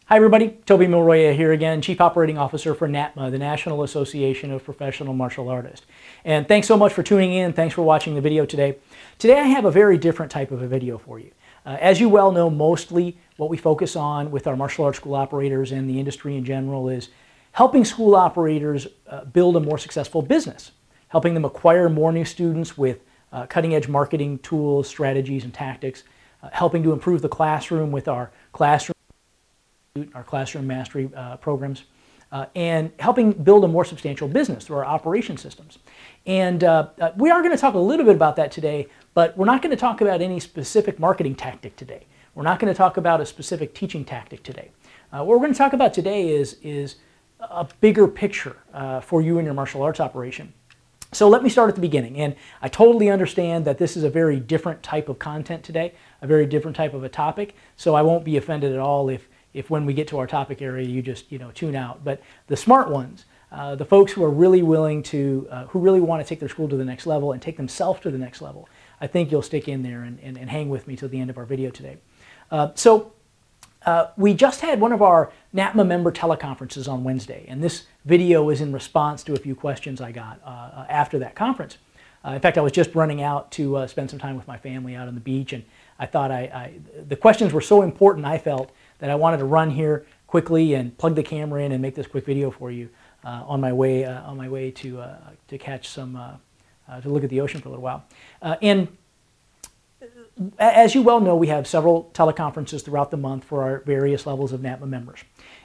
Hi everybody, Toby Milroy here again, Chief Operating Officer for NAPMA, the National Association of Professional Martial Artists. And thanks so much for tuning in, thanks for watching the video today. Today I have a very different type of a video for you. As you well know, mostly what we focus on with our martial arts school operators and the industry in general is helping school operators build a more successful business, helping them acquire more new students with cutting-edge marketing tools, strategies, and tactics, helping to improve the classroom with our classroom mastery programs, and helping build a more substantial business through our operation systems. And we are going to talk a little bit about that today, but we're not going to talk about any specific marketing tactic today. We're not going to talk about a specific teaching tactic today. What we're going to talk about today is a bigger picture for you and your martial arts operation. So let me start at the beginning. And I totally understand that this is a very different type of content today, a very different type of a topic, so I won't be offended at all if when we get to our topic area you just tune out. But the smart ones, the folks who are really willing to, who really want to take their school to the next level and take themselves to the next level, I think you'll stick in there and hang with me till the end of our video today. We just had one of our NAPMA member teleconferences on Wednesday, and this video is in response to a few questions I got after that conference. In fact, I was just running out to spend some time with my family out on the beach, and I thought the questions were so important, I felt, that I wanted to run here quickly and plug the camera in and make this quick video for you on my way to catch some to look at the ocean for a little while. And as you well know, we have several teleconferences throughout the month for our various levels of NAPMA members.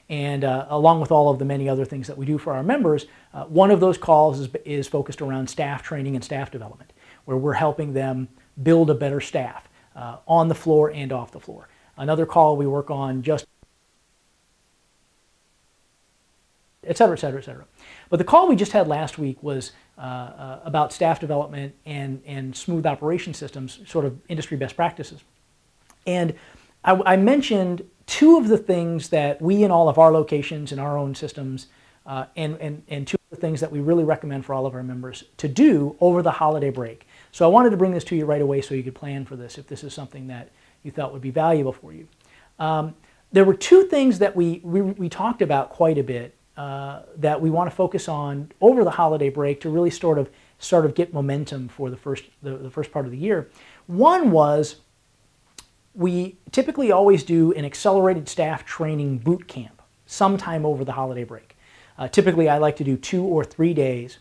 And along with all of the many other things that we do for our members, one of those calls is focused around staff training and staff development, where we're helping them build a better staff on the floor and off the floor. Another call we work on just et cetera, et cetera, et cetera. But the call we just had last week was about staff development and smooth operation systems, sort of industry best practices. And I mentioned two of the things that we in all of our locations in our own systems and two of the things that we really recommend for all of our members to do over the holiday break. So I wanted to bring this to you right away so you could plan for this if this is something that you thought would be valuable for you. There were two things that we talked about quite a bit that we want to focus on over the holiday break to really sort of get momentum for the first part of the year. One was we typically always do an accelerated staff training boot camp sometime over the holiday break. Typically I like to do 2 or 3 days,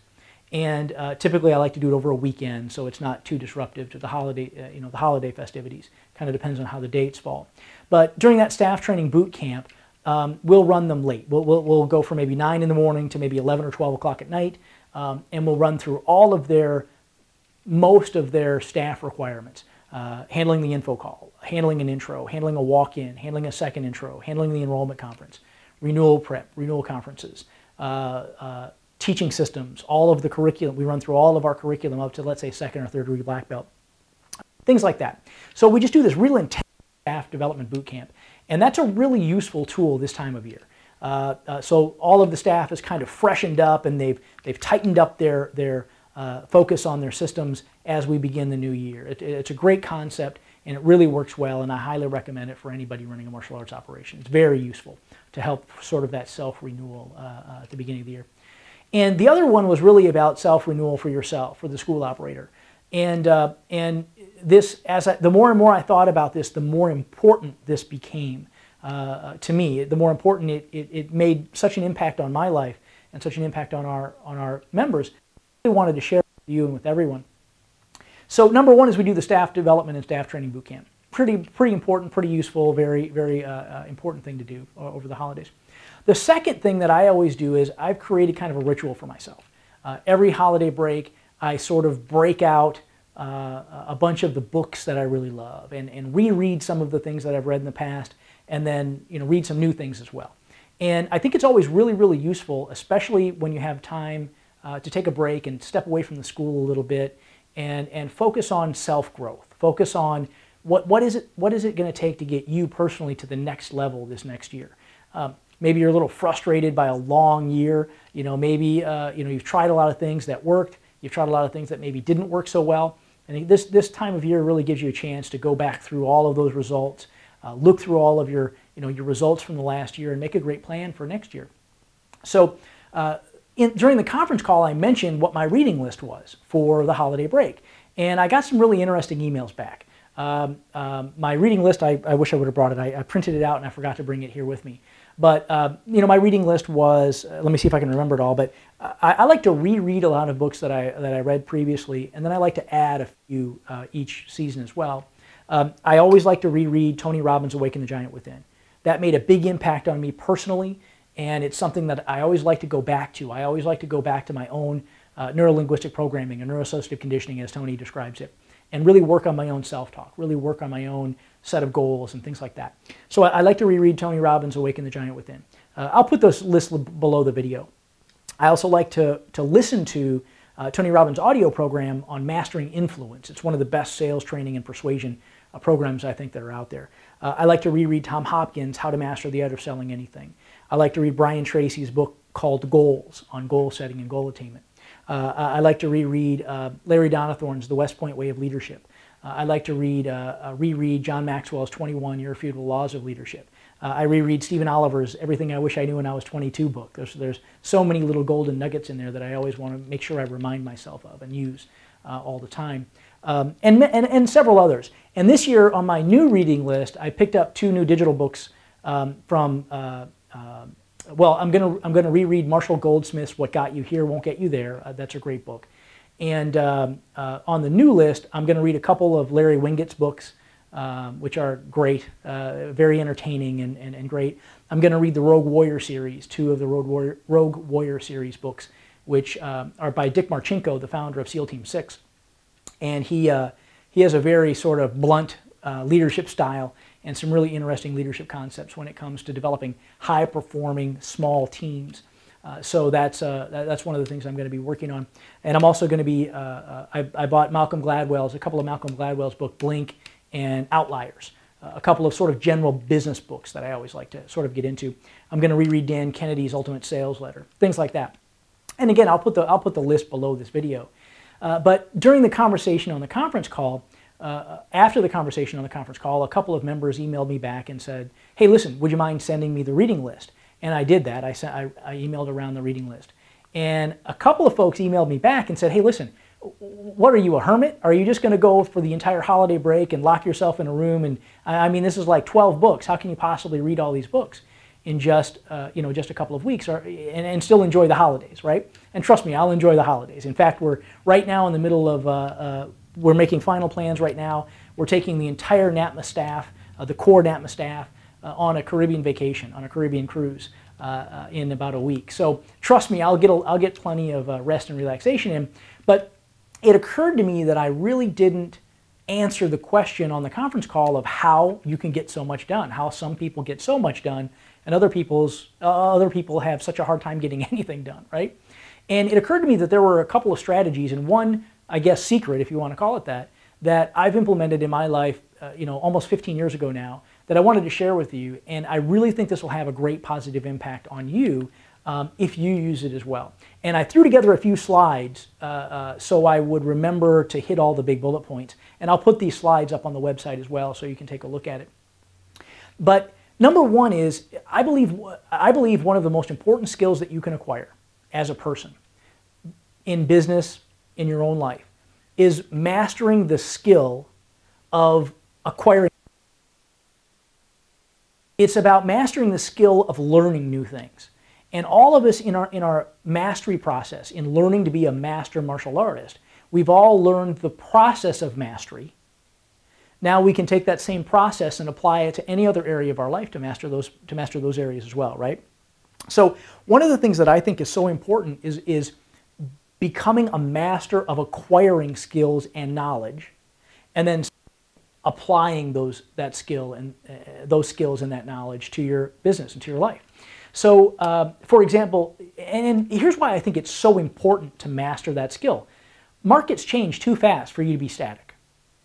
and typically I like to do it over a weekend so it's not too disruptive to the holiday, the holiday festivities. Kind of depends on how the dates fall. But during that staff training boot camp, we'll run them late. We'll go from maybe 9 in the morning to maybe 11 or 12 o'clock at night, and we'll run through all of most of their staff requirements. Handling the info call, handling an intro, handling a walk-in, handling a second intro, handling the enrollment conference, renewal prep, renewal conferences, teaching systems, all of the curriculum. We run through all of our curriculum up to, let's say, 2nd or 3rd degree black belt. Things like that. So we just do this real intense staff development boot camp, and that's a really useful tool this time of year. So all of the staff is kind of freshened up, and they've tightened up their focus on their systems as we begin the new year. It's a great concept, and it really works well, and I highly recommend it for anybody running a martial arts operation. It's very useful to help sort of that self-renewal at the beginning of the year. And the other one was really about self-renewal for yourself, for the school operator. And this, the more and more I thought about this, the more important this became to me. The more important it made such an impact on my life and such an impact on our members. I really wanted to share with you and with everyone. So number one is we do the staff development and staff training boot camp. Pretty important, pretty useful, very important thing to do over the holidays. The second thing that I always do is I've created kind of a ritual for myself. Every holiday break, I sort of break out a bunch of the books that I really love and reread some of the things that I've read in the past, and then read some new things as well. And I think it's always really useful, especially when you have time to take a break and step away from the school a little bit and focus on self-growth. Focus on what is it going to take to get you personally to the next level this next year. Maybe you're a little frustrated by a long year. Maybe you've tried a lot of things that worked. You've tried a lot of things that maybe didn't work so well. And this time of year really gives you a chance to go back through all of those results, look through all of your your results from the last year and make a great plan for next year. So during the conference call, I mentioned what my reading list was for the holiday break. And I got some really interesting emails back. My reading list, I wish I would have brought it. I printed it out and I forgot to bring it here with me. But, my reading list was, let me see if I can remember it all, but I like to reread a lot of books that I read previously, and then I like to add a few each season as well. I always like to reread Tony Robbins' Awaken the Giant Within. That made a big impact on me personally, and it's something that I always like to go back to. I always like to go back to my own neuro-linguistic programming, or neuroassociative conditioning as Tony describes it, and really work on my own self-talk, really work on my own set of goals and things like that. So I like to reread Tony Robbins' Awaken the Giant Within. I'll put those lists below the video. I also like to listen to Tony Robbins' audio program on mastering influence. It's one of the best sales training and persuasion programs I think that are out there. I like to reread Tom Hopkins' How to Master the Art of Selling Anything. I like to read Brian Tracy's book called Goals, on goal setting and goal attainment. I like to reread Larry Donathorn's The West Point Way of Leadership. I like to reread John Maxwell's 21 Irrefutable Laws of Leadership. I reread Stephen Oliver's Everything I Wish I Knew When I Was 22 book. There's so many little golden nuggets in there that I always want to make sure I remind myself of and use all the time. And several others. And this year on my new reading list, I picked up 2 new digital books from well, I'm gonna reread Marshall Goldsmith's What Got You Here Won't Get You There. That's a great book. And on the new list, I'm going to read a couple of Larry Winget's books, which are great, very entertaining and great. I'm going to read the Rogue Warrior series, 2 of the Rogue Warrior series books, which are by Dick Marcinko, the founder of SEAL Team 6. And he has a very sort of blunt leadership style and some really interesting leadership concepts when it comes to developing high-performing small teams. So that's one of the things I'm going to be working on. And I'm also going to be, I bought a couple of Malcolm Gladwell's book, Blink and Outliers, a couple of sort of general business books that I always like to sort of get into. I'm going to reread Dan Kennedy's Ultimate Sales Letter, things like that. And again, I'll put the list below this video. But during the conversation on the conference call, after the conversation on the conference call, a couple of members emailed me back and said, hey, listen, would you mind sending me the reading list? And I did that. I emailed around the reading list. And a couple of folks emailed me back and said, hey, listen, what are you, a hermit? Are you just going to go for the entire holiday break and lock yourself in a room? And I mean, this is like 12 books. How can you possibly read all these books in just a couple of weeks and still enjoy the holidays, right? And trust me, I'll enjoy the holidays. In fact, we're right now in the middle of, we're making final plans right now. We're taking the entire NAPMA staff, the core NAPMA staff, on a Caribbean vacation, on a Caribbean cruise in about a week. So trust me, I'll get plenty of rest and relaxation in. But it occurred to me that I really didn't answer the question on the conference call of how you can get so much done, how some people get so much done and other people have such a hard time getting anything done, right? And it occurred to me that there were a couple of strategies, and one, I guess, secret, if you want to call it that I've implemented in my life, almost 15 years ago now, that I wanted to share with you, and I really think this will have a great positive impact on you if you use it as well. And I threw together a few slides so I would remember to hit all the big bullet points, and I'll put these slides up on the website as well so you can take a look at it. But number one is, I believe one of the most important skills that you can acquire as a person, in business, in your own life, is mastering the skill of acquiring. It's about mastering the skill of learning new things. And all of us in our mastery process, in learning to be a master martial artist, we've all learned the process of mastery. Now we can take that same process and apply it to any other area of our life to master those areas as well, right? So one of the things that I think is so important is becoming a master of acquiring skills and knowledge, and then applying those skills and that knowledge to your business and to your life. So, for example, and here's why I think it's so important to master that skill. Markets change too fast for you to be static,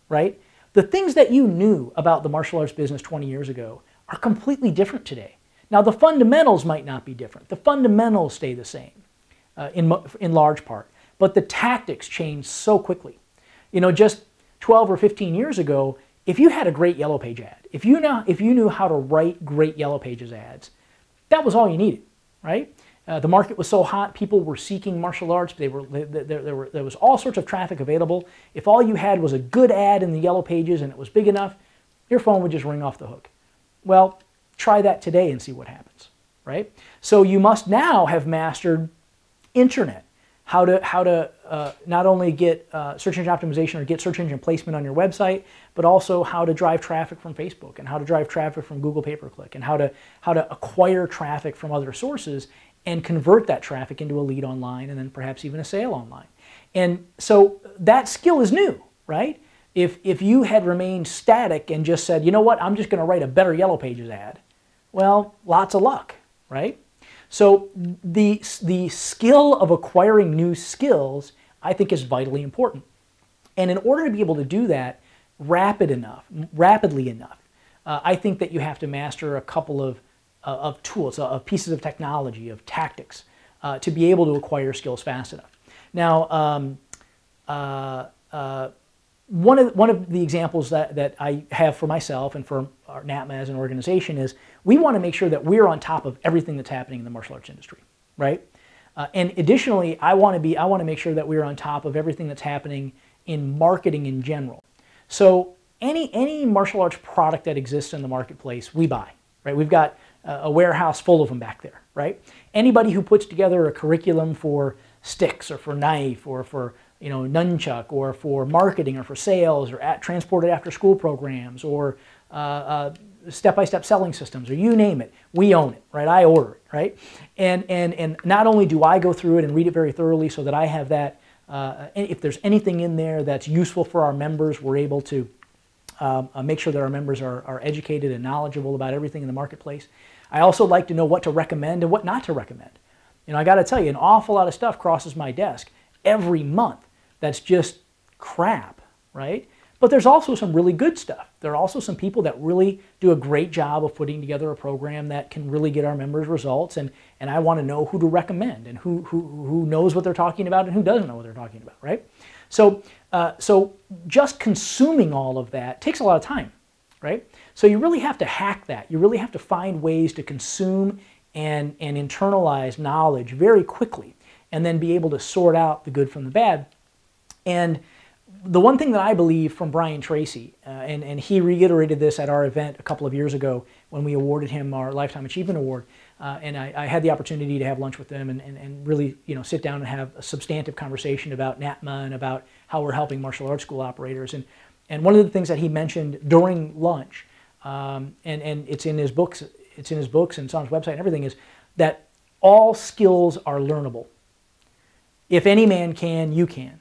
right? The things that you knew about the martial arts business 20 years ago are completely different today. Now, the fundamentals might not be different. The fundamentals stay the same in large part, but the tactics change so quickly. Just 12 or 15 years ago, if you had a great Yellow Page ad, if you knew how to write great Yellow Pages ads, that was all you needed, right? The market was so hot, people were seeking martial arts. There was all sorts of traffic available. If all you had was a good ad in the Yellow Pages and it was big enough, your phone would just ring off the hook. Well, try that today and see what happens, right? So you must now have mastered internet, how to not only get search engine optimization or get search engine placement on your website, but also how to drive traffic from Facebook and how to drive traffic from Google pay-per-click and how to acquire traffic from other sources and convert that traffic into a lead online and then perhaps even a sale online. And so that skill is new, right? If you had remained static and just said, you know what, I'm just going to write a better Yellow Pages ad, well, lots of luck, right? So the skill of acquiring new skills, I think, is vitally important. And in order to be able to do that rapidly enough, I think that you have to master a couple of tools, of pieces of technology, of tactics, to be able to acquire skills fast enough. Now, one of the examples that I have for myself and for our NAPMA as an organization is we want to make sure that we're on top of everything that's happening in the martial arts industry, right? And additionally, I want to make sure that we're on top of everything that's happening in marketing in general. So any martial arts product that exists in the marketplace, we buy, right? We've got a warehouse full of them back there, right? Anybody who puts together a curriculum for sticks or for knife or for nunchuck or for marketing or for sales or transported after school programs or step-by-step selling systems or you name it, we own it, right? I order it, right? And not only do I go through it and read it very thoroughly so that I have that, if there's anything in there that's useful for our members, we're able to make sure that our members are educated and knowledgeable about everything in the marketplace. I also like to know what to recommend and what not to recommend. I got to tell you, an awful lot of stuff crosses my desk every month that's just crap, right? But there's also some really good stuff. There are also some people that really do a great job of putting together a program that can really get our members results, and I want to know who to recommend and who knows what they're talking about and who doesn't know what they're talking about, right? So, so just consuming all of that takes a lot of time, right? So you really have to hack that. You really have to find ways to consume and internalize knowledge very quickly and then be able to sort out the good from the bad. And the one thing that I believe from Brian Tracy, and he reiterated this at our event a couple of years ago when we awarded him our Lifetime Achievement Award, and I had the opportunity to have lunch with them and really sit down and have a substantive conversation about NAPMA and about how we're helping martial arts school operators. And one of the things that he mentioned during lunch, and it's in his books, and it's on his website and everything, is that all skills are learnable. If any man can, you can.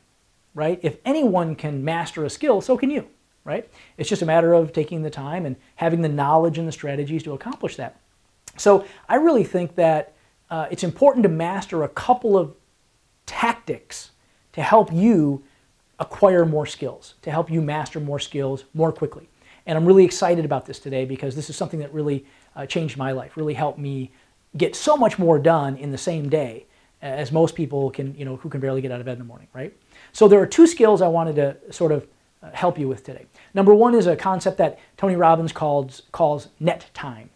Right? If anyone can master a skill, so can you, right? It's just a matter of taking the time and having the knowledge and the strategies to accomplish that. So I really think that it's important to master a couple of tactics to help you acquire more skills, to help you master more skills more quickly. And I'm really excited about this today because this is something that really changed my life, really helped me get so much more done in the same day as most people can, who can barely get out of bed in the morning, right? So there are two skills I wanted to sort of help you with today. Number one is a concept that Tony Robbins calls net time,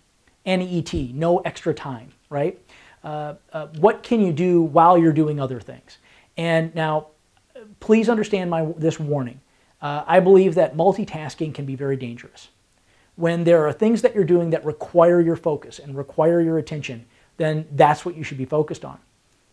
N-E-T, no extra time, right? What can you do while you're doing other things? And now, please understand this warning. I believe that multitasking can be very dangerous. When there are things that you're doing that require your focus and require your attention, then that's what you should be focused on.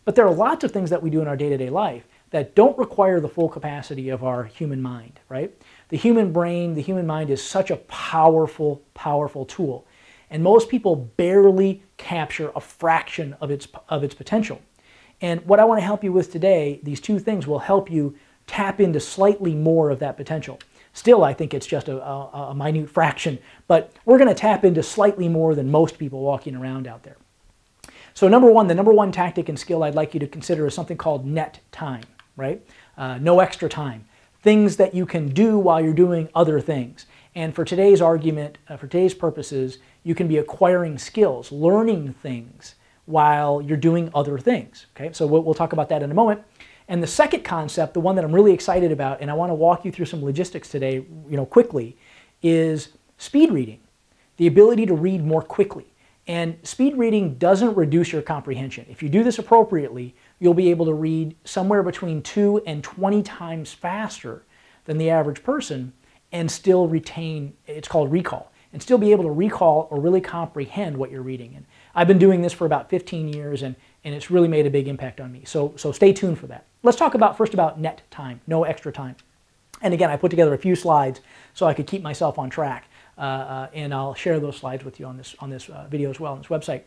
But there are lots of things that we do in our day-to-day life that don't require the full capacity of our human mind, right? The human brain, the human mind is such a powerful, powerful tool. And most people barely capture a fraction of its potential. And what I want to help you with today, these two things will help you tap into slightly more of that potential. Still, I think it's just a minute fraction, but we're going to tap into slightly more than most people walking around out there. So the number one tactic and skill I'd like you to consider is something called net time, right? No extra time. Things that you can do while you're doing other things. And for today's argument, for today's purposes, you can be acquiring skills, learning things while you're doing other things, okay? So we'll talk about that in a moment. And the second concept, the one that I'm really excited about, and I want to walk you through some logistics today, quickly, is speed reading, the ability to read more quickly. And speed reading doesn't reduce your comprehension. If you do this appropriately, you'll be able to read somewhere between 2 and 20 times faster than the average person and still retain, it's called recall, and still be able to recall or really comprehend what you're reading. And I've been doing this for about 15 years, and it's really made a big impact on me. So stay tuned for that. Let's talk first about net time, no extra time. And again, I put together a few slides so I could keep myself on track. And I'll share those slides with you on this video as well, on this website.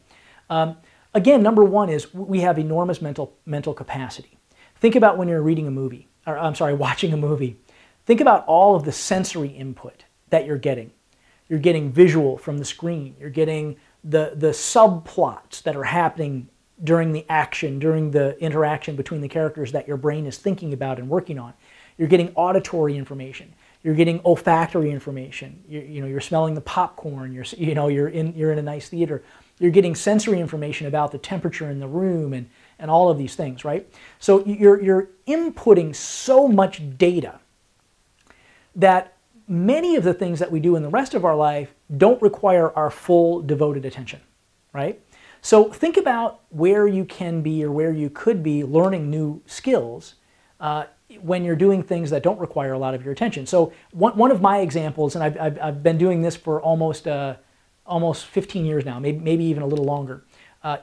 Again, number one is we have enormous mental capacity. Think about when you're reading a movie, or I'm sorry, watching a movie. Think about all of the sensory input that you're getting. You're getting visual from the screen. You're getting the subplots that are happening during the action, during the interaction between the characters that your brain is thinking about and working on. You're getting auditory information. You're getting olfactory information. You're smelling the popcorn. You're in a nice theater. You're getting sensory information about the temperature in the room and all of these things, right? So you're inputting so much data that many of the things that we do in the rest of our life don't require our full devoted attention, right? So think about where you can be or where you could be learning new skills when you're doing things that don't require a lot of your attention. So one of my examples, and I've been doing this for almost 15 years now, maybe even a little longer,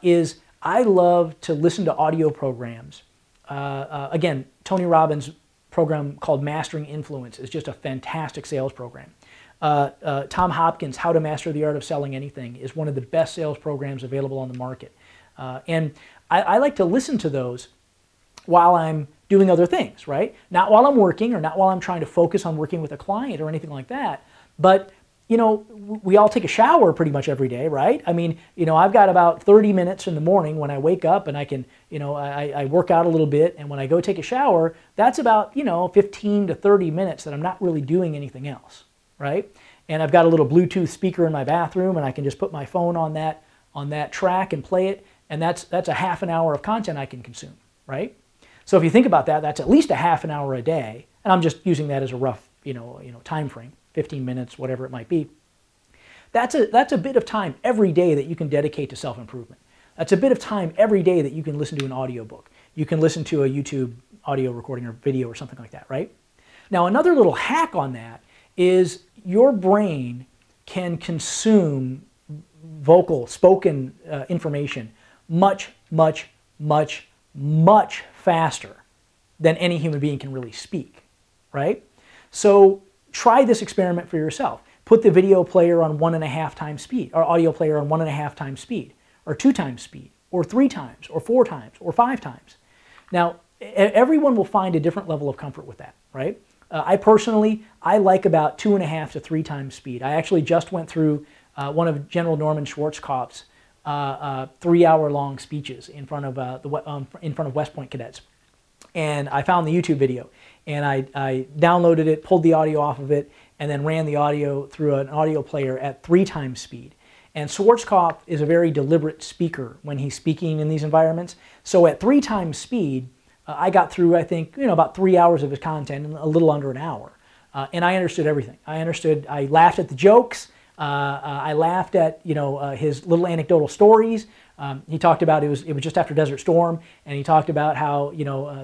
is I love to listen to audio programs. Again, Tony Robbins' program called Mastering Influence is just a fantastic sales program. Tom Hopkins' How to Master the Art of Selling Anything is one of the best sales programs available on the market. And I like to listen to those while I'm doing other things, right? Not while I'm working or not while I'm trying to focus on working with a client or anything like that. But, we all take a shower pretty much every day, right? I mean, I've got about 30 minutes in the morning when I wake up and I can, I work out a little bit, and when I go take a shower, that's about, 15 to 30 minutes that I'm not really doing anything else, right? And I've got a little Bluetooth speaker in my bathroom, and I can just put my phone on that track and play it, and that's a half an hour of content I can consume, right? So if you think about that, that's at least a half an hour a day, and I'm just using that as a rough, time frame, 15 minutes, whatever it might be. That's a bit of time every day that you can dedicate to self-improvement. That's a bit of time every day that you can listen to an audiobook. You can listen to a YouTube audio recording or video or something like that, right? Now, another little hack on that is your brain can consume spoken information much, much, much, much faster than any human being can really speak, right? So try this experiment for yourself. Put the video player on 1.5 times speed, or audio player on 1.5 times speed, or 2 times speed, or 3 times, or 4 times, or 5 times. Now, everyone will find a different level of comfort with that, right? I like about 2.5 to 3 times speed. I actually just went through one of General Norman Schwarzkopf's 3-hour-long speeches in front of West Point cadets, and I found the YouTube video, and I downloaded it, pulled the audio off of it, and then ran the audio through an audio player at 3 times speed. And Schwarzkopf is a very deliberate speaker when he's speaking in these environments. So at 3 times speed, I got through, I think, about 3 hours of his content in a little under an hour. And I understood everything. I laughed at the jokes. I laughed at, his little anecdotal stories. He talked about it was just after Desert Storm, and he talked about how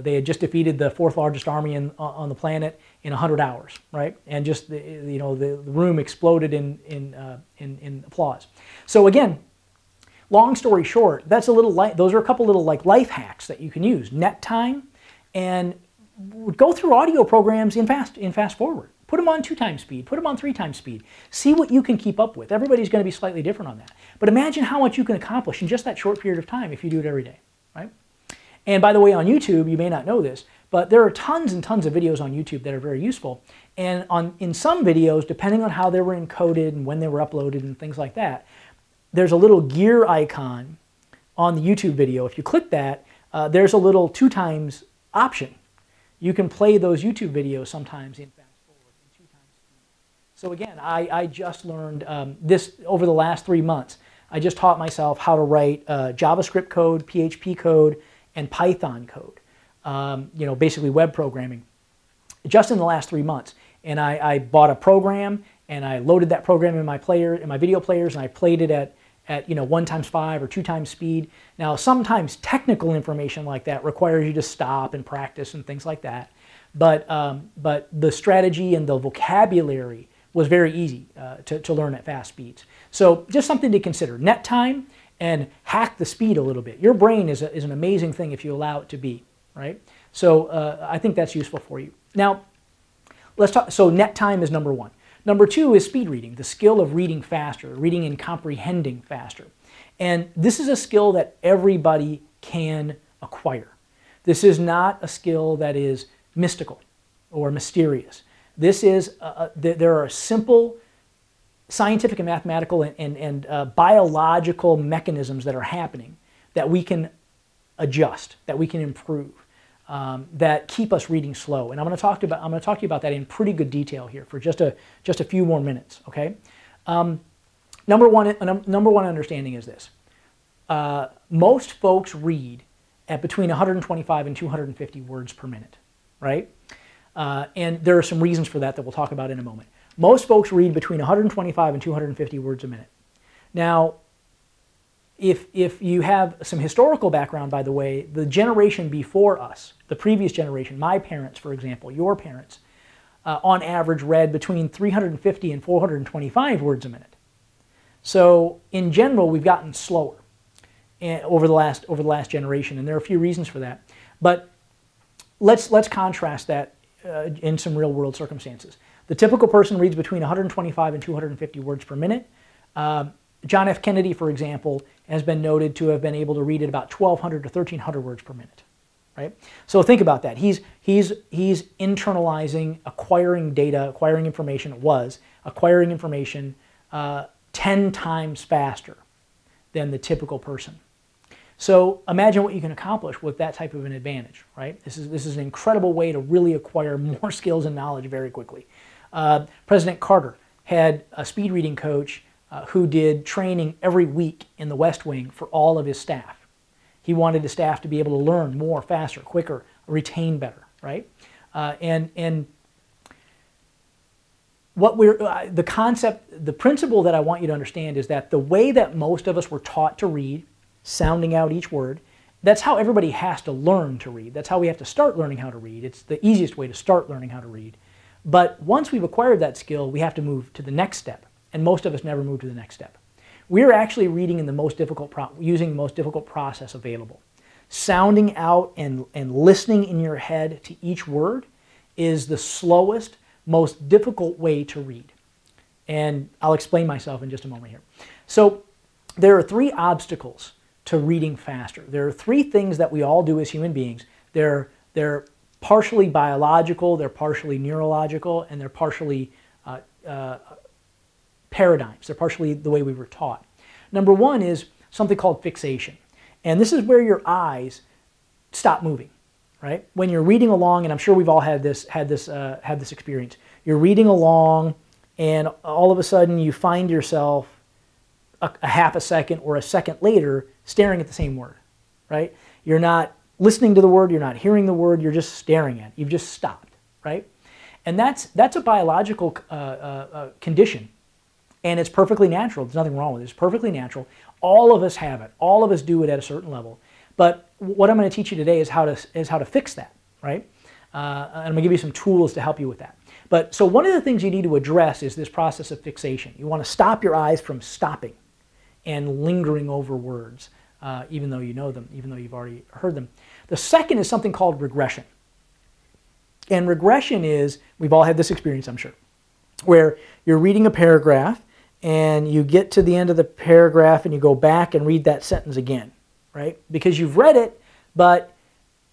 they had just defeated the 4th largest army on the planet in 100 hours, right? And just the room exploded in applause. So again, long story short, those are a couple little life hacks that you can use. Net time, and go through audio programs in fast forward. Put them on 2 times speed. Put them on 3 times speed. See what you can keep up with. Everybody's going to be slightly different on that. But imagine how much you can accomplish in just that short period of time if you do it every day, right? And by the way, on YouTube, you may not know this, but there are tons and tons of videos on YouTube that are very useful. And in some videos, depending on how they were encoded and when they were uploaded and things like that, there's a little gear icon on the YouTube video. If you click that, there's a little 2 times option. You can play those YouTube videos sometimes in fast forward in 2 times speed. So again, I just learned this over the last 3 months. I just taught myself how to write JavaScript code, PHP code, and Python code. Basically web programming, just in the last 3 months. And I bought a program, and I loaded that program in my player, in my video players, and I played it at 1 times 5 or 2 times speed. Now, sometimes technical information like that requires you to stop and practice and things like that. But the strategy and the vocabulary was very easy to learn at fast speeds. So just something to consider. Net time and hack the speed a little bit. Your brain is an amazing thing if you allow it to be, right? So I think that's useful for you. Now, let's talk. So net time is number 1. Number 2 is speed reading, the skill of reading faster, reading and comprehending faster. And this is a skill that everybody can acquire. This is not a skill that is mystical or mysterious. This is, there are simple scientific and mathematical and biological mechanisms that are happening that we can adjust, that we can improve, that keep us reading slow. And I'm going to talk to you about that in pretty good detail here for just a few more minutes. Okay. Number one understanding is this: most folks read at between 125 and 250 words per minute, right? And there are some reasons for that we'll talk about in a moment. Most folks read between 125 and 250 words a minute. Now, if you have some historical background, by the way, the generation before us, the previous generation, my parents, for example, your parents, on average read between 350 and 425 words a minute. So in general, we've gotten slower over the last generation, and there are a few reasons for that. But let's contrast that in some real world circumstances. The typical person reads between 125 and 250 words per minute. John F. Kennedy, for example, has been noted to have been able to read at about 1,200 to 1,300 words per minute. Right? So think about that. He's internalizing, acquiring data, acquiring information. Acquiring information 10 times faster than the typical person. So imagine what you can accomplish with that type of an advantage, right? This is an incredible way to really acquire more skills and knowledge very quickly. President Carter had a speed reading coach who did training every week in the West Wing for all of his staff. He wanted the staff to be able to learn more, faster, quicker, retain better, right? And what the concept, the principle that I want you to understand is that the way that most of us were taught to read, sounding out each word, that's how everybody has to learn to read. That's how we have to start learning how to read. It's the easiest way to start learning how to read. But once we've acquired that skill, we have to move to the next step. And most of us never move to the next step. We're actually reading in the most difficult using the most difficult process available. Sounding out and listening in your head to each word is the slowest, most difficult way to read. And I'll explain myself in just a moment here. So there are 3 obstacles to reading faster. There are 3 things that we all do as human beings. They're partially biological, they're partially neurological, and they're partially paradigms. They're partially the way we were taught. Number 1 is something called fixation. And this is where your eyes stop moving, right? When you're reading along, and I'm sure we've all had this experience. You're reading along, and all of a sudden you find yourself a half a second or a second later staring at the same word, right? You're not listening to the word, you're not hearing the word, you're just staring at it. You've just stopped, right? And that's a biological condition. And it's perfectly natural. There's nothing wrong with it. It's perfectly natural. All of us have it. All of us do it at a certain level. But what I'm going to teach you today is how to fix that, right? And I'm going to give you some tools to help you with that. But so one of the things you need to address is this process of fixation. You want to stop your eyes from stopping and lingering over words, even though you know them, even though you've already heard them. The second is something called regression. And regression is, we've all had this experience, I'm sure, where you're reading a paragraph and you get to the end of the paragraph and you go back and read that sentence again, right? Because you've read it, but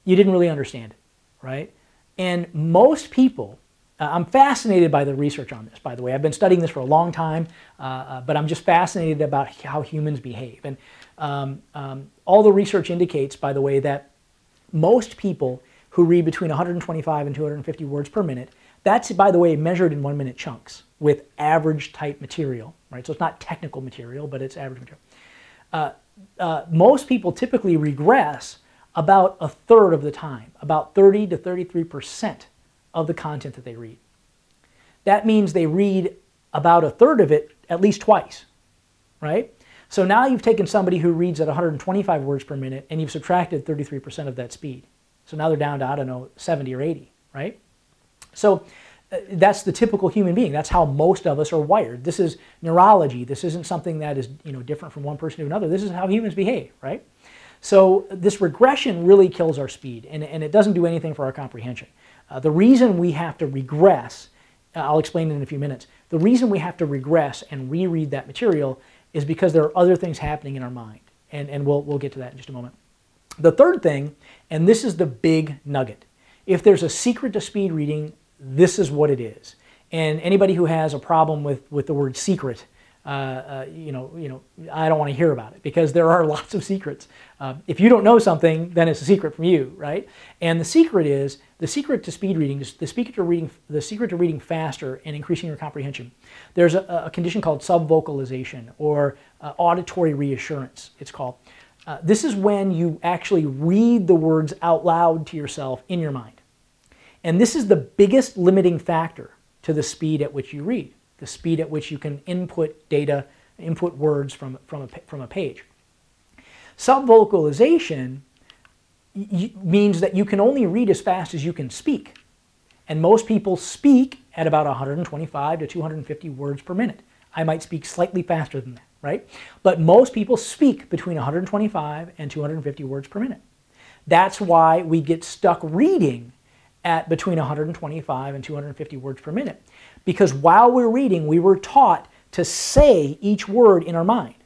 you didn't really understand it, right? And most people, I'm fascinated by the research on this, by the way. I've been studying this for a long time, but I'm just fascinated about how humans behave. And all the research indicates, by the way, that most people who read between 125 and 250 words per minute, that's, by the way, measured in 1-minute chunks with average type material, right? So it's not technical material, but it's average material. Most people typically regress about 1/3 of the time, about 30 to 33% of the content that they read. That means they read about a third of it at least twice, right? So now you've taken somebody who reads at 125 words per minute and you've subtracted 33% of that speed. So now they're down to, I don't know, 70 or 80, right? So that's the typical human being. That's how most of us are wired. This is neurology. This isn't something that is, different from one person to another. This is how humans behave, right? So this regression really kills our speed, and it doesn't do anything for our comprehension. The reason we have to regress, I'll explain it in a few minutes, the reason we have to regress and reread that material is because there are other things happening in our mind, and we'll get to that in just a moment. The third thing, and this is the big nugget, if there's a secret to speed reading, this is what it is. And anybody who has a problem with the word secret, I don't want to hear about it, because there are lots of secrets. If you don't know something, then it's a secret from you, right? And the secret to speed reading, the secret to reading faster and increasing your comprehension. There's a condition called subvocalization, or auditory reassurance, it's called. This is when you actually read the words out loud to yourself in your mind. And this is the biggest limiting factor to the speed at which you read, the speed at which you can input data, input words from a page. Subvocalization means that you can only read as fast as you can speak. And most people speak at about 125 to 250 words per minute. I might speak slightly faster than that, right? But most people speak between 125 and 250 words per minute. That's why we get stuck reading at between 125 and 250 words per minute. Because while we're reading, we were taught to say each word in our mind,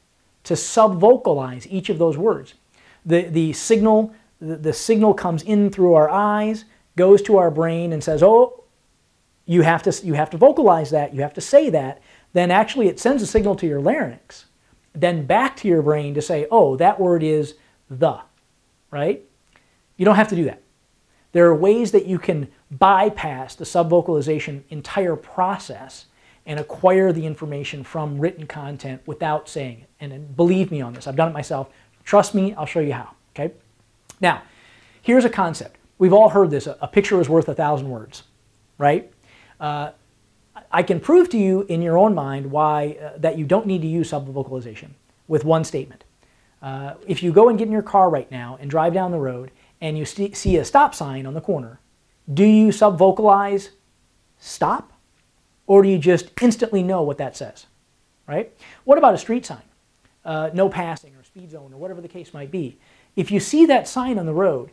to subvocalize each of those words. The signal comes in through our eyes, goes to our brain and says, oh, you have to vocalize that, you have to say that. Then actually it sends a signal to your larynx, then back to your brain to say, oh, that word is the, right? You don't have to do that. There are ways that you can bypass the subvocalization entire process and acquire the information from written content without saying it. And believe me on this, I've done it myself. Trust me, I'll show you how, okay? Now, here's a concept. We've all heard this, a picture is worth 1,000 words, right? I can prove to you in your own mind why that you don't need to use subvocalization with one statement. If you go and get in your car right now and drive down the road and you see a stop sign on the corner, do you subvocalize stop? Or do you just instantly know what that says, right? What about a street sign? No passing or speed zone or whatever the case might be. If you see that sign on the road,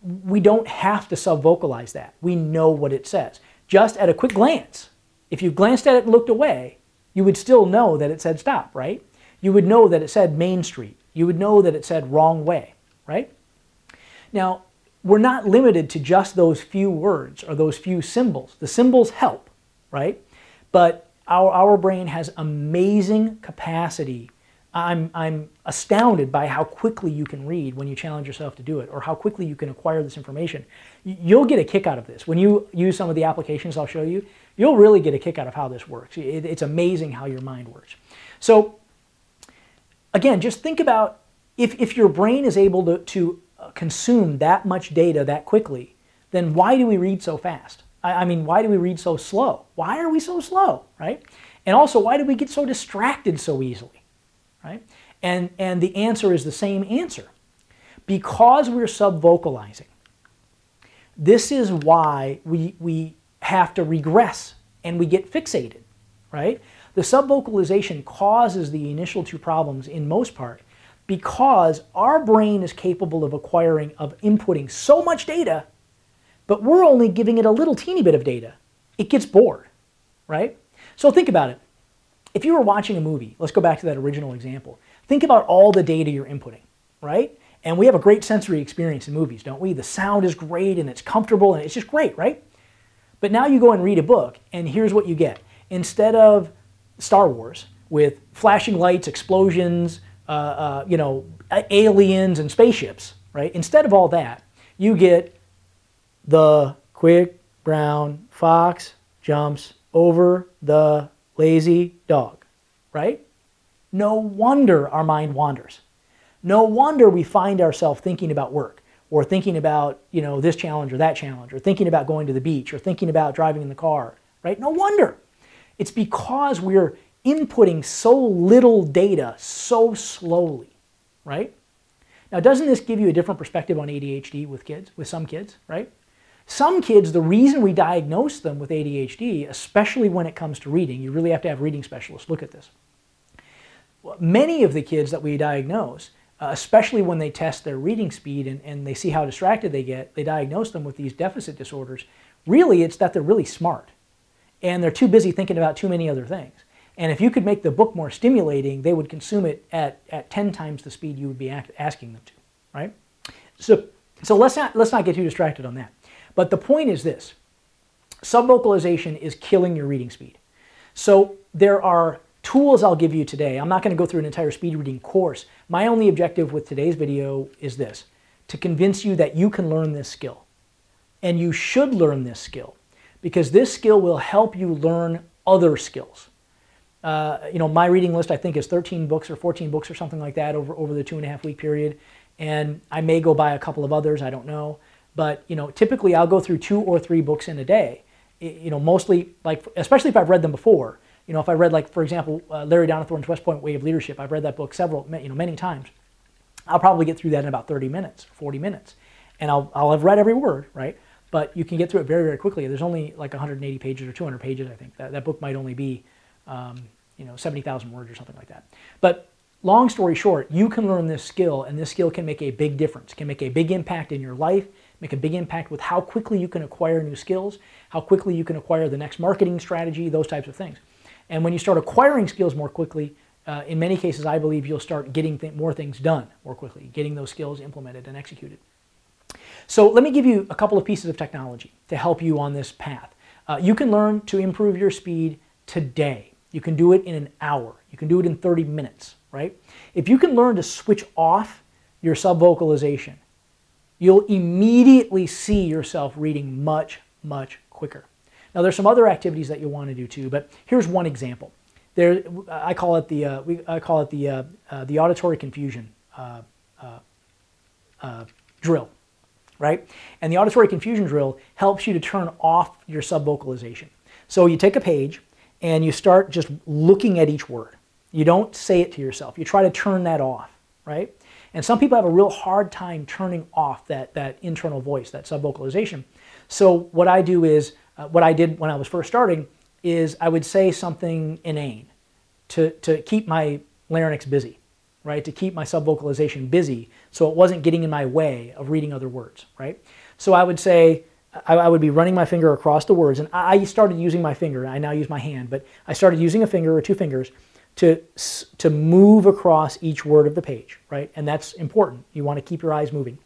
we don't have to subvocalize that. We know what it says. Just at a quick glance, if you glanced at it and looked away, you would still know that it said stop, right? You would know that it said Main Street. You would know that it said wrong way, right? Now, we're not limited to just those few words or those few symbols. The symbols help, right? But our brain has amazing capacity. I'm astounded by how quickly you can read when you challenge yourself to do it, or how quickly you can acquire this information. You'll get a kick out of this. When you use some of the applications I'll show you, you'll really get a kick out of how this works. It's amazing how your mind works. So, again, just think about if your brain is able to consume that much data that quickly, then why do we read so fast? I mean, why do we read so slow? Why are we so slow, right? And also, why do we get so distracted so easily, right? And the answer is the same answer. Because we're subvocalizing. This is why we have to regress and we get fixated, right? The subvocalization causes the initial two problems in most part because our brain is capable of inputting so much data, but we're only giving it a little teeny bit of data. It gets bored, right? So think about it. If you were watching a movie, let's go back to that original example. Think about all the data you're inputting, right? And we have a great sensory experience in movies, don't we? The sound is great and it's comfortable and it's just great, right? But now you go and read a book and here's what you get. Instead of Star Wars with flashing lights, explosions, aliens and spaceships, right? Instead of all that, you get the quick brown fox jumps over the lazy dog, right? No wonder our mind wanders. No wonder we find ourselves thinking about work or thinking about, this challenge or that challenge or thinking about going to the beach or thinking about driving in the car, right? No wonder. It's because we're inputting so little data so slowly, right? Now, doesn't this give you a different perspective on ADHD with kids, with some kids, right? Some kids, the reason we diagnose them with ADHD, especially when it comes to reading, you really have to have reading specialists look at this. Many of the kids that we diagnose, especially when they test their reading speed and they see how distracted they get, they diagnose them with these deficit disorders. Really, it's that they're really smart and they're too busy thinking about too many other things. And if you could make the book more stimulating, they would consume it at 10 times the speed you would be asking them to, right? So let's not get too distracted on that. But the point is this: subvocalization is killing your reading speed. So there are tools I'll give you today. I'm not going to go through an entire speed reading course. My only objective with today's video is this: to convince you that you can learn this skill. And you should learn this skill, because this skill will help you learn other skills. My reading list, I think, is 13 books or 14 books or something like that over the 2.5-week period. And I may go buy a couple of others, I don't know. But, typically I'll go through 2 or 3 books in a day. Mostly, especially if I've read them before. If I read, for example, Larry Donathorne's West Point Way of Leadership, I've read that book many times. I'll probably get through that in about 30 minutes, 40 minutes. And I'll have read every word, right? But you can get through it very, very quickly. There's only like 180 pages or 200 pages, I think. That book might only be, 70,000 words or something like that. But long story short, you can learn this skill, and this skill can make a big difference, can make a big impact in your life, make a big impact with how quickly you can acquire new skills, how quickly you can acquire the next marketing strategy, those types of things. And when you start acquiring skills more quickly, in many cases, I believe you'll start getting more things done more quickly, getting those skills implemented and executed. So let me give you a couple of pieces of technology to help you on this path. You can learn to improve your speed today. You can do it in an hour. You can do it in 30 minutes, right? If you can learn to switch off your subvocalization, you'll immediately see yourself reading much, much quicker. Now, there's some other activities that you'll want to do too, but here's one example. I call it the auditory confusion drill, right? And the auditory confusion drill helps you to turn off your subvocalization. So you take a page and you start just looking at each word. You don't say it to yourself. You try to turn that off, right? And some people have a real hard time turning off that internal voice, that subvocalization. So what I do is, what I did when I was first starting is I would say something inane to keep my larynx busy, right? To keep my subvocalization busy so it wasn't getting in my way of reading other words, right? So I would say, I would be running my finger across the words, and I started using my finger. I now use my hand, but I started using a finger or 2 fingers to move across each word of the page, right? And that's important. You want to keep your eyes moving.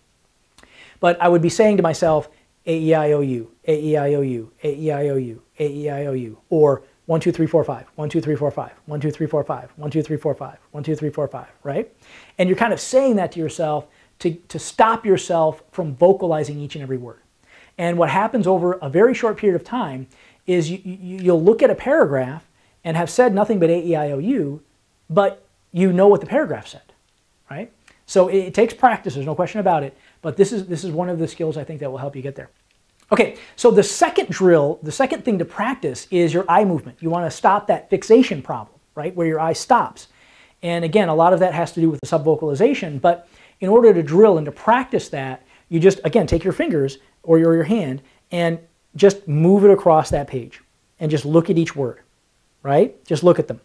But I would be saying to myself, A-E-I-O-U, A-E-I-O-U, A-E-I-O-U, A-E-I-O-U, or 1, 2, 3, 4, 5, 1, 2, 3, 4, 5, 1, 2, 3, 4, 5, 1, 2, 3, 4, 5, 1, 2, 3, 4, 5, right? And you're kind of saying that to yourself to stop yourself from vocalizing each and every word. And what happens over a very short period of time is you'll look at a paragraph and have said nothing but A-E-I-O-U, but you know what the paragraph said, right? So it takes practice, there's no question about it, but this is one of the skills I think that will help you get there. Okay, so the second drill, the second thing to practice is your eye movement. You want to stop that fixation problem, right, where your eye stops. And again, a lot of that has to do with the subvocalization, but in order to drill and to practice that, you just, again, take your fingers or your hand and just move it across that page and just look at each word, right? Just look at them.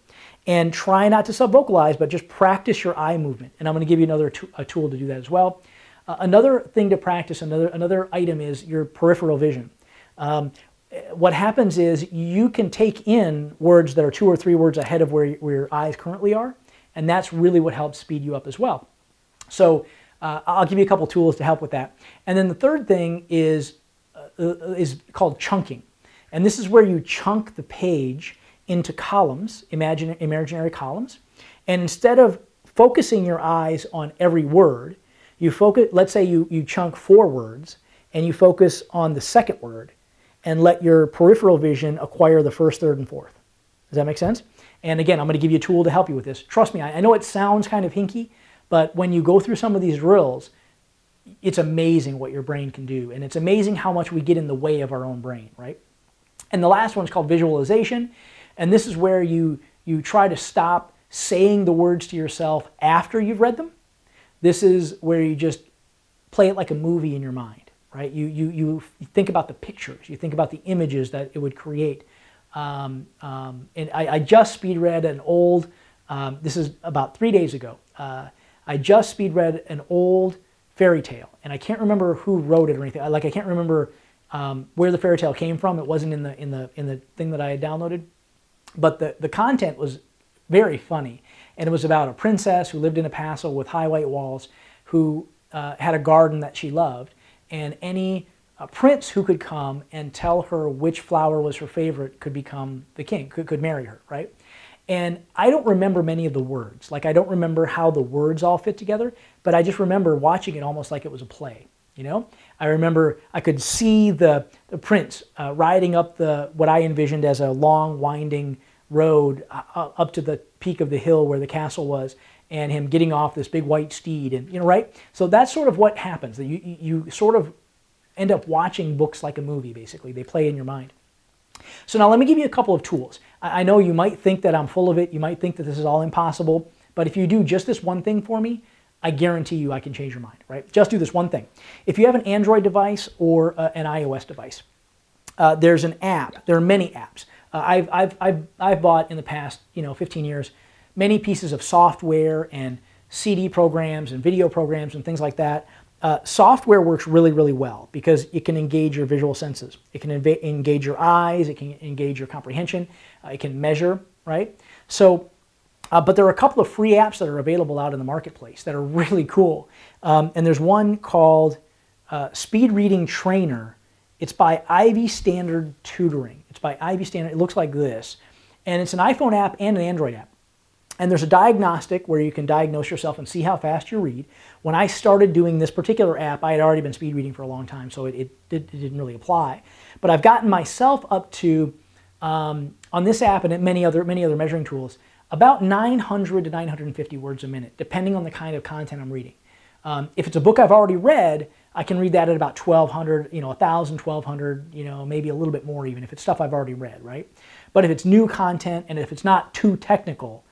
And try not to subvocalize, but just practice your eye movement. And I'm going to give you a tool to do that as well. Another thing to practice, another item is your peripheral vision. What happens is you can take in words that are 2 or 3 words ahead of where your eyes currently are, and that's really what helps speed you up as well. So I'll give you a couple tools to help with that. And then the third thing is called chunking. And this is where you chunk the page into columns, imaginary columns. And instead of focusing your eyes on every word, you focus, let's say you chunk 4 words and you focus on the second word and let your peripheral vision acquire the first, third, and fourth. Does that make sense? And again, I'm going to give you a tool to help you with this. Trust me, I know it sounds kind of hinky, but when you go through some of these drills, it's amazing what your brain can do. And it's amazing how much we get in the way of our own brain, right? And the last one is called visualization. And this is where you try to stop saying the words to yourself after you've read them. This is where you just play it like a movie in your mind, right? You think about the pictures, you think about the images that it would create. And I just speed read an old, this is about 3 days ago, I just speed read an old fairy tale, and I can't remember who wrote it or anything. Like, I can't remember where the fairy tale came from. It wasn't in the thing that I had downloaded, but the content was very funny, and it was about a princess who lived in a castle with high white walls, who had a garden that she loved, and any prince who could come and tell her which flower was her favorite could become the king, could marry her, right? And I don't remember many of the words. Like, I don't remember how the words all fit together, but I just remember watching it almost like it was a play, you know? I remember I could see the prince riding up what I envisioned as a long, winding road up to the peak of the hill where the castle was, and him getting off this big white steed, and, you know, right? So that's sort of what happens. You sort of end up watching books like a movie, basically. They play in your mind. So now let me give you a couple of tools. I know you might think that I'm full of it. You might think that this is all impossible. But if you do just this one thing for me, I guarantee you I can change your mind, right? Just do this one thing. If you have an Android device or an iOS device, there's an app. There are many apps. I've bought in the past 15 years many pieces of software and CD programs and video programs and things like that. Software works really, really well because it can engage your visual senses. It can engage your eyes. It can engage your comprehension. It can measure, right? So, but there are a couple of free apps that are available out in the marketplace that are really cool. And there's one called Speed Reading Trainer. It's by Ivy Standard Tutoring. It's by Ivy Standard. It looks like this. And it's an iPhone app and an Android app. And there's a diagnostic where you can diagnose yourself and see how fast you read. When I started doing this particular app, I had already been speed reading for a long time, so it didn't really apply. But I've gotten myself up to, on this app and many other measuring tools, about 900 to 950 words a minute, depending on the kind of content I'm reading. If it's a book I've already read, I can read that at about 1,200, 1,000, 1,200, maybe a little bit more even if it's stuff I've already read, right? But if it's new content and if it's not too technical,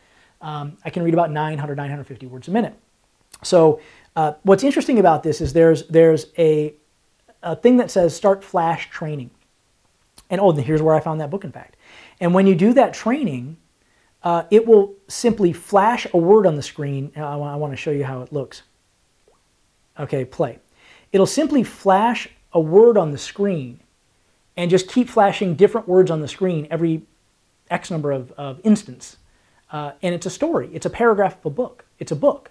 I can read about 900, 950 words a minute. So what's interesting about this is there's a thing that says start flash training. And here's where I found that book, in fact. And when you do that training, it will simply flash a word on the screen. I want to show you how it looks. Okay, play. It'll simply flash a word on the screen and just keep flashing different words on the screen every X number of instants. And it's a story. It's a paragraph of a book. It's a book.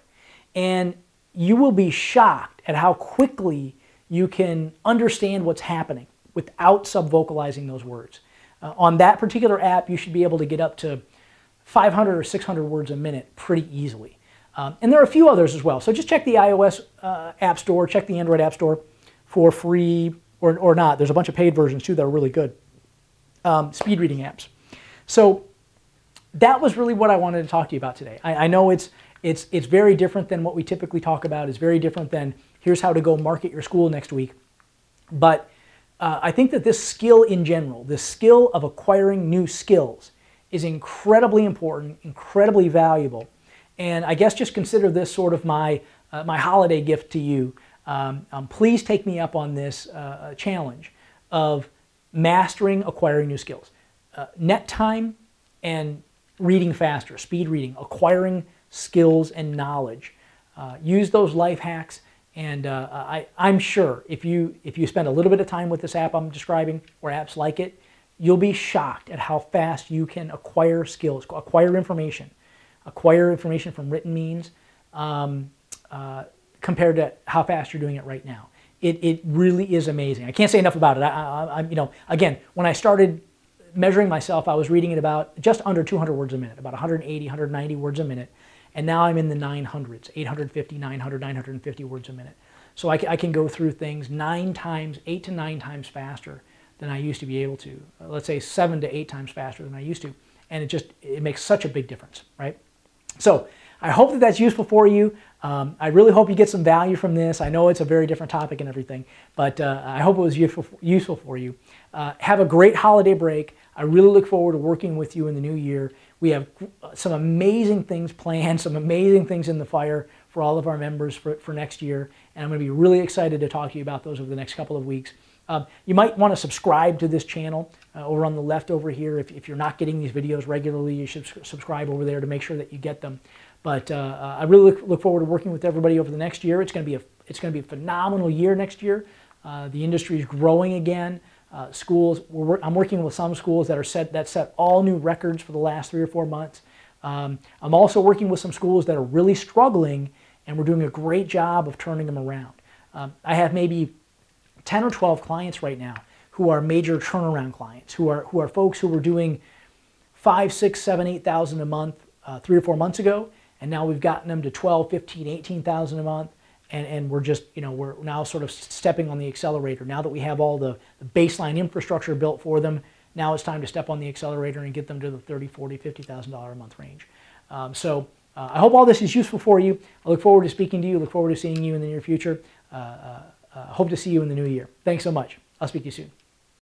And you will be shocked at how quickly you can understand what's happening without sub-vocalizing those words. On that particular app, you should be able to get up to 500 or 600 words a minute pretty easily. And there are a few others as well. So just check the iOS App Store, check the Android App Store for free or not. There's a bunch of paid versions too that are really good. Speed reading apps. So that was really what I wanted to talk to you about today. I know it's very different than what we typically talk about. It's very different than here's how to go market your school next week. But I think that this skill in general, this skill of acquiring new skills, is incredibly important, incredibly valuable. And I guess just consider this sort of my holiday gift to you. Please take me up on this challenge of mastering acquiring new skills. Net time and reading faster, speed reading, acquiring skills and knowledge. Use those life hacks, and I'm sure if you spend a little bit of time with this app I'm describing, or apps like it, you'll be shocked at how fast you can acquire skills, acquire information from written means compared to how fast you're doing it right now. It really is amazing. I can't say enough about it. Again, when I started measuring myself, I was reading at about just under 200 words a minute, about 180, 190 words a minute. And now I'm in the 900s, 850, 900, 950 words a minute. So I can go through things 8 to 9 times faster than I used to be able to. Let's say 7 to 8 times faster than I used to. And it makes such a big difference, right? So I hope that that's useful for you. I really hope you get some value from this. I know it's a very different topic and everything, but I hope it was useful for you. Have a great holiday break. I really look forward to working with you in the new year. We have some amazing things planned, some amazing things in the fire for all of our members for next year, and I'm going to be really excited to talk to you about those over the next couple of weeks. You might want to subscribe to this channel over on the left over here. If you're not getting these videos regularly, you should subscribe over there to make sure that you get them. But I really look forward to working with everybody over the next year. It's going to be a phenomenal year next year. The industry is growing again. Schools, I'm working with some schools that set all new records for the last 3 or 4 months. I'm also working with some schools that are really struggling, and we're doing a great job of turning them around. I have maybe 10 or 12 clients right now who are major turnaround clients, who are folks who were doing 5, 6, 7, 8,000 a month 3 or 4 months ago, and now we've gotten them to 12, 15, 18,000 a month. And we're just, we're now sort of stepping on the accelerator. Now that we have all the baseline infrastructure built for them, now it's time to step on the accelerator and get them to the $30,000, $40,000, $50,000 a month range. I hope all this is useful for you. I look forward to speaking to you. Look forward to seeing you in the near future. Hope to see you in the new year. Thanks so much. I'll speak to you soon.